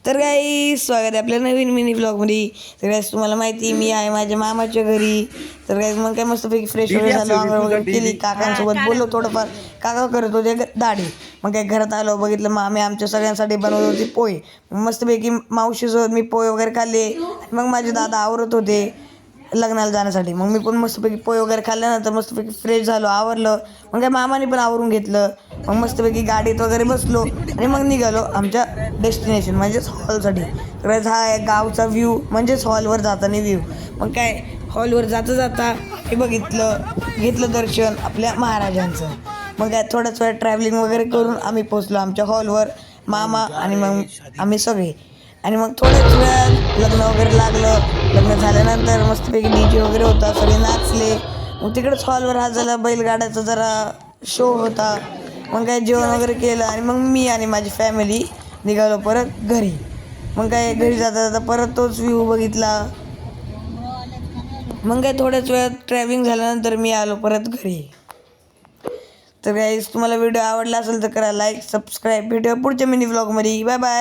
तर काही स्वागत आहे आपल्या नवीन मिनी ब्लॉगमध्ये. तर काय तुम्हाला माहिती मी आहे माझ्या मामाच्या घरी. तर काय मग काय मस्तपैकी फ्रेश वगैरे झालो, आंघोळ वगैरे केली, काकांसोबत बोललो थोडंफार. काका करत होते दाढी. मग काय घरात आलो, बघितलं मामी आमच्या सगळ्यांसाठी बनवत होती पोहे. मस्तपैकी मावशीसोबत मी पोहे वगैरे खाल्ले. मग माझे दादा आवरत होते लग्नाला जाण्यासाठी. मग मी पण मस्तपैकी पोहे वगैरे खाल्ल्यानंतर मस्तपैकी फ्रेश झालो, आवरलं. मग काय मामाने पण आवरून घेतलं. मग मस्तपैकी गाडीत वगैरे बसलो आणि मग निघालो आमच्या डेस्टिनेशन म्हणजेच हॉलसाठी. तर हा आहे गावचा व्ह्यू, म्हणजेच हॉलवर जाताना व्ह्यू. मग काय हॉलवर जाता जाता हे घेतलं दर्शन आपल्या महाराजांचं. मग काय थोड्याच वेळ ट्रॅव्हलिंग वगैरे करून आम्ही पोचलो आमच्या हॉलवर, मामा आणि मग आम्ही सगळे. आणि मग थोड्याच वेळात लग्न वगैरे लागलं. लग्न झाल्यानंतर मस्तपैकी DJ वगैरे होता, सगळे नाचले. मग तिकडेच हॉलवर हा झाला बैलगाड्याचा जरा शो होता. मग काय जेवण वगैरे केलं आणि मग मी आणि माझी फॅमिली निघालो परत घरी. मग काय घरी जाता जाता परत तोच व्ह्यू बघितला. मग काय थोड्याच वेळात ट्रॅव्हलिंग झाल्यानंतर मी आलो परत घरी. तर गाईस तुम्हाला व्हिडिओ आवडला असेल तर करा लाईक, सबस्क्राईब. भेटूया पुढच्या मिनी व्लॉगमध्ये. Bye bye.